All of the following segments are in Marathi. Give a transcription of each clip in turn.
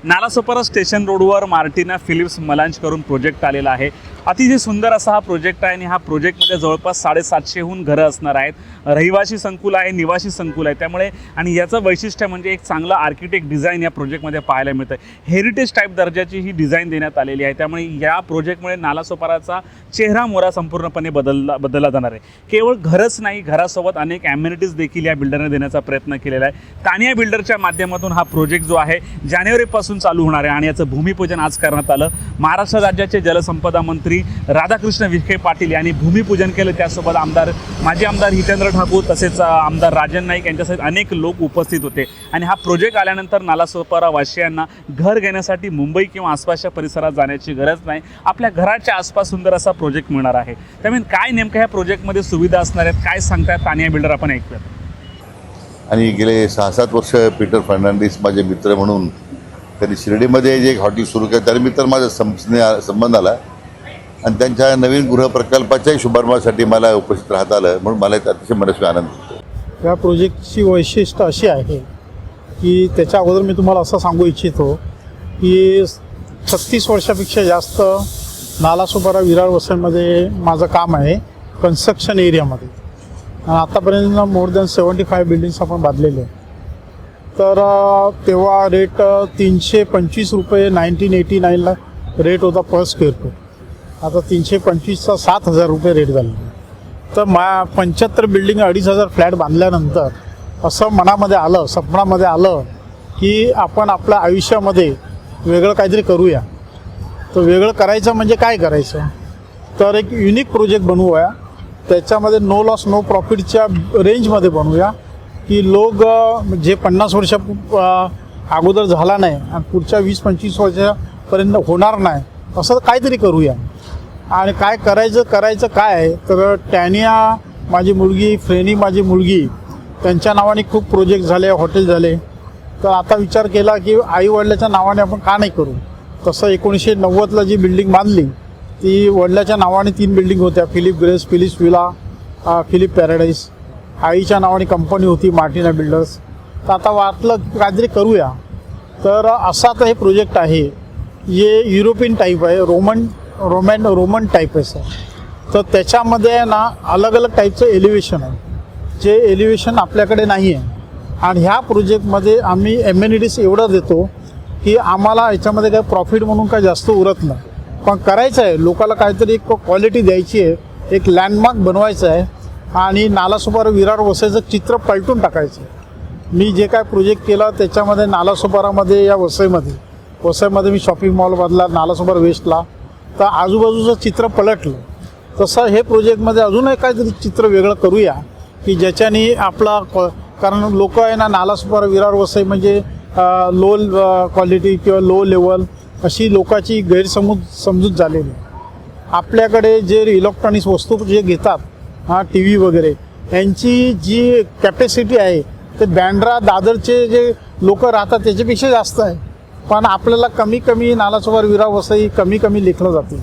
नालासोपारा स्टेशन रोडवर मार्टिना फिलिप्स मलांच करून प्रोजेक्ट आलेला आहे। अतिशय सुंदर असा हा प्रोजेक्ट आहे आणि हा प्रोजेक्टमध्ये जवळपास 750हून घरं असणार आहेत। रहिवासी संकुल आहे, निवासी संकुल आहे। त्यामुळे आणि याचं वैशिष्ट्य म्हणजे एक चांगलं आर्किटेक्ट डिझाईन या प्रोजेक्टमध्ये पाहायला मिळतं। हेरिटेज टाईप दर्जाची ही डिझाईन देण्यात आलेली आहे। त्यामुळे या प्रोजेक्टमुळे नालासोपाराचा चेहरा मोहरा संपूर्णपणे बदलला जाणार आहे। केवळ घरच नाही, घरासोबत अनेक ॲम्युनिटीज देखील या बिल्डरने देण्याचा प्रयत्न केलेला आहे। तानिया बिल्डरच्या माध्यमातून हा प्रोजेक्ट जो आहे जानेवारीपासून चालू होणार आहे आणि याचं भूमिपूजन आज करण्यात आलं। महाराष्ट्र राज्याचे जलसंपदा मंत्री राधाकृष्ण विखे पाटील यांनी भूमिपूजन केलं। त्यासोबत माजी आमदार हितेंद्र ठाकूर तसेच आमदार राजन नाईक यांच्यासहित अनेक लोक उपस्थित होते। आणि हा प्रोजेक्ट आल्यानंतर नालासोपारा वासियांना घर घेण्यासाठी मुंबई किंवा आसपासच्या परिसरात जाण्याची गरज नाही, आपल्या घराच्या आसपास सुंदर असा प्रोजेक्ट मिळणार आहे। त्यामुळे काय नेमकं ह्या प्रोजेक्टमध्ये सुविधा असणार आहेत, काय सांगतायत तानिया बिल्डर, आपण ऐकूयात। आणि गेले 6-7 वर्ष पीटर फर्नांडिस माझे मित्र म्हणून त्यांनी शिर्डीमध्ये जे एक हॉटेल सुरू केलं त्यानिमित्त माझा संबंध आला आणि त्यांच्या नवीन गृह प्रकल्पाच्याही शुभारंभासाठी मला उपस्थित राहता आलं, म्हणून मला अतिशय मनस्वी आनंद होतो। या प्रोजेक्टची वैशिष्ट्य अशी आहे की त्याच्या अगोदर मी तुम्हाला असं सांगू इच्छितो की 36 वर्षापेक्षा जास्त नालासोपारा विरार वसईमध्ये माझं काम आहे कन्स्ट्रक्शन एरियामध्ये। आणि आतापर्यंत मोर दॅन 75 बिल्डिंग्स आपण बांधलेले आहे। तर तेव्हा रेट 325 रुपये 1989ला रेट होता पर स्क्वेअर फूट। आता 325चा 7,000 रुपये रेट झालेला आहे। तर 75 बिल्डिंग 2,500 फ्लॅट बांधल्यानंतर असं मनामध्ये आलं, स्वप्नामध्ये आलं की आपण आपल्या आयुष्यामध्ये वेगळं काहीतरी करूया। तर वेगळं करायचं म्हणजे काय करायचं, तर एक युनिक प्रोजेक्ट बनवूया, त्याच्यामध्ये नो लॉस नो प्रॉफिटच्या रेंजमध्ये बनवूया की लोक जे 50 वर्षा अगोदर झाला नाही आणि पुढच्या 20-25 वर्षापर्यंत होणार नाही असं काहीतरी करूया। आणि काय करायचं काय आहे, तर टॅनिया माझी मुलगी, फ्रेनी माझी मुलगी, त्यांच्या नावाने खूप प्रोजेक्ट झाले, हॉटेल झाले। तर आता विचार केला की आईवडिलाच्या नावाने आपण का नाही करू। तसं 1990ला जी बिल्डिंग बांधली ती वडिलाच्या नावाने 3 बिल्डिंग होत्या, Philip Grace, Philips villa, Philip paradise. आईच्या नावाने कंपनी होती मार्टिना बिल्डर्स। तर आता वाटलं की काहीतरी करूया। तर असा तर हे प्रोजेक्ट आहे, हे युरोपियन टाईप आहे, रोमन टाईप आहे सर। तर त्याच्यामध्ये ना अलग अलग टाईपचं एलिव्हेशन आहे, जे एलिव्हेशन आपल्याकडे नाही आहे। आणि ह्या प्रोजेक्टमध्ये आम्ही एम्युनिटीज एवढं देतो की आम्हाला याच्यामध्ये काही प्रॉफिट म्हणून काय जास्त उरत नाही, पण करायचं आहे लोकाला, काहीतरी एक क्वालिटी द्यायची आहे, एक लँडमार्क बनवायचं आहे आणि नालासोपारा विरार वसईचं चित्र पलटून टाकायचं आहे। मी जे काय प्रोजेक्ट केला त्याच्यामध्ये नालासोपारामध्ये या वसईमध्ये मी शॉपिंग मॉल बांधला नालासोपारा वेस्टला, तर आजूबाजूचं चित्र पलटलं। तसं हे प्रोजेक्टमध्ये अजूनही काहीतरी चित्र वेगळं करूया की ज्याच्याने आपला कारण लोक आहे ना, नालासोपारा विरार वसई म्हणजे लो क्वालिटी किंवा लो लेवल अशी लोकांची गैरसमजूत झालेली। आपल्याकडे जे इलेक्ट्रॉनिक्स वस्तू जे घेतात, TV वगैरे, यांची जी कॅपॅसिटी आहे ते बँड्रा दादरचे जे लोक राहतात त्याच्यापेक्षा जास्त आहे। पण आपल्याला कमी नालासोपारा विरार वसई कमी लेखलं जाते।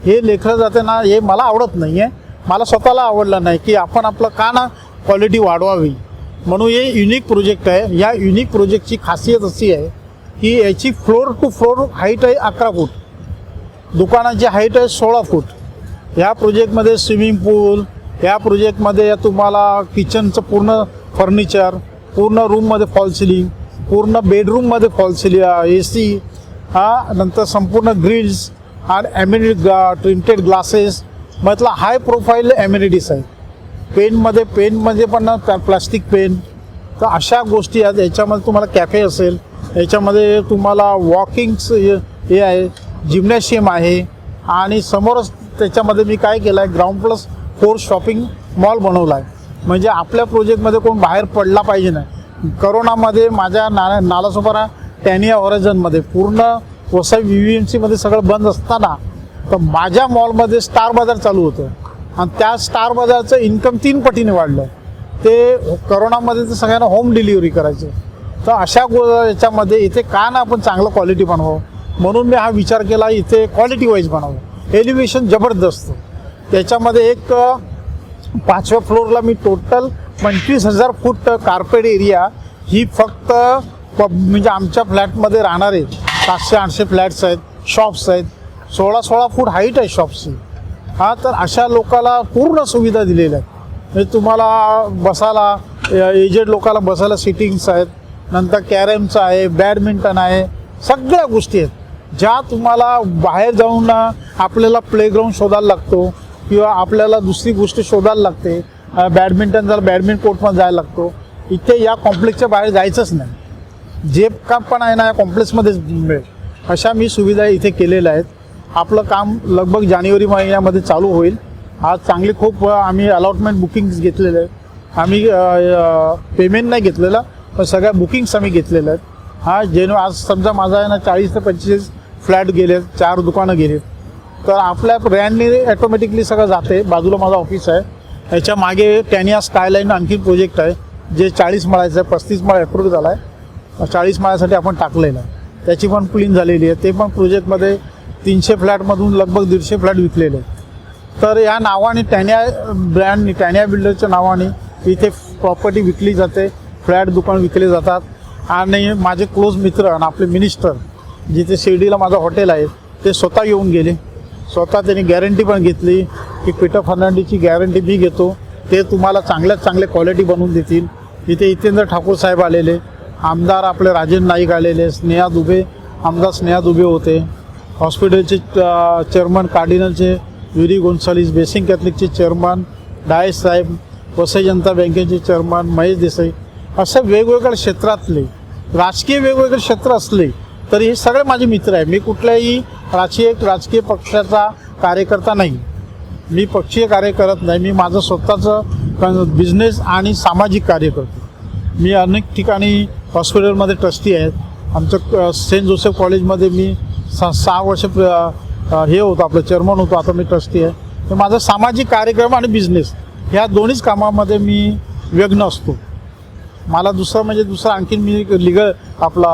हे लेखलं जाते ना, हे मला आवडत नाही आहे, मला स्वतःला आवडलं नाही की आपण आपलं का ना क्वालिटी वाढवावी। म्हणून हे युनिक प्रोजेक्ट आहे। या युनिक प्रोजेक्टची खासियत अशी आहे की याची फ्लोर टू फ्लोर हाईट आहे 11 फूट, दुकानाची हाईट आहे 16 फूट। ह्या प्रोजेक्टमध्ये स्विमिंग पूल, या प्रोजेक्टमध्ये तुम्हाला किचनचं पूर्ण फर्निचर, पूर्ण रूममध्ये फॉल सिलिंग, पूर्ण बेडरूममध्ये फॉल सिलिंग, AC, नंतर संपूर्ण ग्रिल्स आणि ॲम्युनिटी ट्रिंटेड ग्लासेस, मतलब हाय प्रोफाईल ॲम्युनिटीज आहे। पेनमध्ये पण प्लास्टिक पेन, तर अशा गोष्टी आहेत। याच्यामध्ये तुम्हाला कॅफे असेल, याच्यामध्ये तुम्हाला वॉकिंग्स हे आहे, जिम्नॅशियम आहे आणि समोरच त्याच्यामध्ये मी काय केलं आहे, ग्राउंड +4 शॉपिंग मॉल बनवला आहे। म्हणजे आपल्या प्रोजेक्टमध्ये कोण बाहेर पडला पाहिजे नाही। करोनामध्ये माझ्या नालासोपारा टॅनिया हॉरायझनमध्ये पूर्ण वसई VVMCमध्ये सगळं बंद असताना तर माझ्या मॉलमध्ये स्टार बाजार चालू होतं आणि त्या स्टार बाजारचं इन्कम 3 पटीने वाढलं। ते करोनामध्ये तर सगळ्यांना होम डिलिव्हरी करायचं। तर अशा याच्यामध्ये इथे का ना आपण चांगलं क्वालिटी बनवावं, म्हणून मी हा विचार केला इथे क्वालिटी वाईज बनवावं। एलिव्हेशन जबरदस्त, त्याच्यामध्ये एक 5व्या फ्लोअरला मी टोटल 25,000 फूट कार्पेट एरिया ही फक्त म्हणजे आमच्या फ्लॅटमध्ये राहणारे 700-800 फ्लॅट्स आहेत, शॉप्स आहेत, 16 फूट हाईट आहे शॉप्सची. हां, तर अशा लोकाला पूर्ण सुविधा दिलेल्या आहेत. म्हणजे तुम्हाला बसायला, एजेड लोकाला बसायला सिटिंग्स आहेत, नंतर कॅरमचं आहे, बॅडमिंटन आहे, सगळ्या गोष्टी आहेत ज्या तुम्हाला बाहेर जाऊन आपल्याला प्लेग्राऊंड शोधायला लागतो किंवा आपल्याला दुसरी गोष्ट शोधायला लागते. बॅडमिंटन जर बॅडमिंटन कोर्टमध्ये जायला लागतो. इथे या कॉम्प्लेक्सच्या बाहेर जायचंच नाही. जे काम पण आहे ना या कॉम्प्लेक्समध्येच मिळेल, अशा मी सुविधा इथे केलेल्या आहेत. आपलं काम लगभग जानेवारी महिन्यामध्ये चालू होईल. आज चांगली खूप आम्ही अलॉटमेंट बुकिंग्स घेतलेले आहेत. आम्ही पेमेंट नाही घेतलेलं, पण सगळ्या बुकिंग्स आम्ही घेतलेल्या आहेत. आज समजा माझा आहे ना 40 ते 25 फ्लॅट गेलेत, 4 दुकानं गेलेत, तर आपल्या ब्रँडने ॲटोमॅटिकली सगळं जाते. बाजूला माझं ऑफिस आहे, याच्या मागे टॅनिया स्कायलाईन आणखी प्रोजेक्ट आहे जे 40 माळ्याचं आहे. 35 माळा अप्रूव्ह झाला आहे, 40 माळ्यासाठी आपण टाकलेलं आहे. त्याची पण प्लिन झालेली आहे. ते पण प्रोजेक्टमध्ये 300 फ्लॅटमधून लगभग 150 फ्लॅट विकलेले आहेत. तर या नावाने टॅनिया ब्रँडनी, टॅनिया बिल्डरच्या नावाने इथे प्रॉपर्टी विकली जाते, फ्लॅट दुकान विकले जातात. आणि माझे क्लोज मित्र आणि आपले मिनिस्टर, जिथे शिर्डीला माझं हॉटेल आहे, ते स्वतः येऊन गेले. स्वतः त्यांनी गॅरंटी पण घेतली की पीटर फर्नांडिसची गॅरंटी मी घेतो, ते तुम्हाला चांगल्यात चांगले क्वालिटी बनवून देतील. इथे हितेंद्र ठाकूर साहेब आलेले, आमदार आपले राजेंद्र नाईक आलेले, स्नेहा दुबे, आमदार स्नेहा दुबे होते, हॉस्पिटलचे चेअरमन कार्डिनलचे विरी गोन्सालीस, बेसिंग कॅथलिकचे चेअरमन डायस साहेब, वसई जनता बँकेचे चेअरमन महेश देसाई, असे वेगवेगळ्या क्षेत्रातले राजकीय वेगवेगळे क्षेत्र असले तरी हे सगळे माझे मित्र आहे. मी कुठल्याही राजकीय पक्षाचा कार्यकर्ता नाही. मी पक्षीय कार्य करत नाही. मी माझं स्वतःचं बिझनेस आणि सामाजिक कार्य करतो. मी अनेक ठिकाणी हॉस्पिटलमध्ये ट्रस्टी आहेत. आमचं सेंट जोसेफ कॉलेजमध्ये मी 6 वर्ष हे होतं, आपलं चेअरमन होतो, आता मी ट्रस्टी आहे. तर माझा सामाजिक कार्यक्रम आणि बिझनेस ह्या दोन्हीच कामामध्ये मी व्यग्न असतो. मला दुसरं आणखीन मी लिगल आपला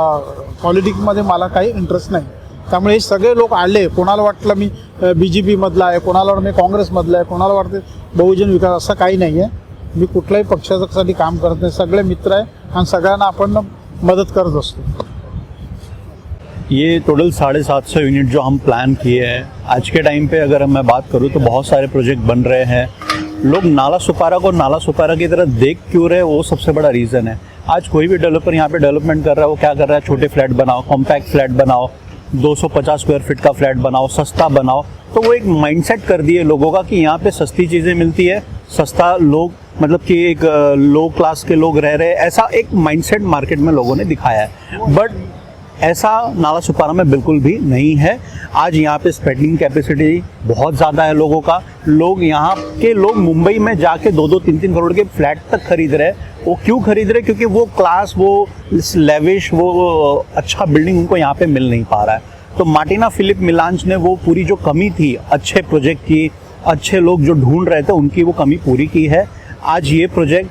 पॉलिटिक्समध्ये मला काही इंटरेस्ट नाही. त्यामुळे हे सगळे लोक आले. कोणाला वाटलं मी BJP मधला आहे, कोणाला वाटतं मी काँग्रेसमधला आहे, कोणाला वाटतं बहुजन विकास, असं काही नाही आहे. मी कुठल्याही पक्षासाठी काम करत नाही. सगळे मित्र आहे आणि सगळ्यांना आपण मदत करत असतो. ये टोटल 750 यूनिट जो हम प्लान किए हैं, आज के टाइम पे अगर मैं बात करूँ तो बहुत सारे प्रोजेक्ट बन रहे हैं. लोग नाला सुपारा को नाला सुपारा की तरह देख क्यों रहे, वो सबसे बड़ा रीज़न है. आज कोई भी डेवलपर यहाँ पे डेवलपमेंट कर रहा है, वो क्या कर रहा है, छोटे फ्लैट बनाओ, कॉम्पैक्ट फ्लैट बनाओ, 250 स्क्वायर फीट का फ्लैट बनाओ, सस्ता बनाओ. तो वो एक माइंडसेट कर दिए लोगों का कि यहाँ पे सस्ती चीज़ें मिलती है, सस्ता लोग मतलब कि एक लो क्लास के लोग रह रहे हैं, ऐसा एक माइंडसेट मार्केट में लोगों ने दिखाया है. बट ऐसा नाला सुपारा में बिल्कुल भी नहीं है. आज यहाँ पे स्पेंडिंग कैपेसिटी बहुत ज़्यादा है लोगों का. लोग यहाँ के लोग मुंबई में जाके 2-2, 3-3 करोड़ के फ्लैट तक खरीद रहे हैं. वो क्यों खरीद रहे? क्योंकि वो क्लास, वो लेविश, वो अच्छा बिल्डिंग उनको यहाँ पे मिल नहीं पा रहा है. तो मार्टिना फिलिप मिलांज ने वो पूरी जो कमी थी अच्छे प्रोजेक्ट की, अच्छे लोग जो ढूंढ रहे थे, उनकी वो कमी पूरी की है. आज ये प्रोजेक्ट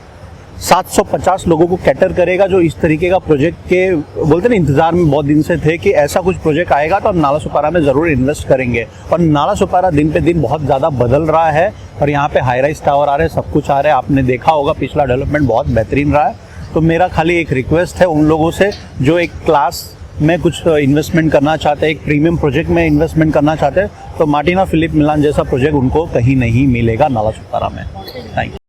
750 लोगों को कैटर करेगा जो इस तरीके का प्रोजेक्ट के बोलते ना इंतज़ार में बहुत दिन से थे कि ऐसा कुछ प्रोजेक्ट आएगा तो हम नाला सुपारा में ज़रूर इन्वेस्ट करेंगे. और नाला सुपारा दिन पे दिन बहुत ज़्यादा बदल रहा है और यहाँ पे हाई राइज टावर आ रहे हैं, सब कुछ आ रहा है. आपने देखा होगा पिछला डेवलपमेंट बहुत बेहतरीन रहा है. तो मेरा खाली एक रिक्वेस्ट है उन लोगों से जो एक क्लास में कुछ इन्वेस्टमेंट करना चाहते हैं, एक प्रीमियम प्रोजेक्ट में इन्वेस्टमेंट करना चाहते हैं, तो मार्टिना फिलिप मिलान जैसा प्रोजेक्ट उनको कहीं नहीं मिलेगा नाला सुपारा में. Thank you.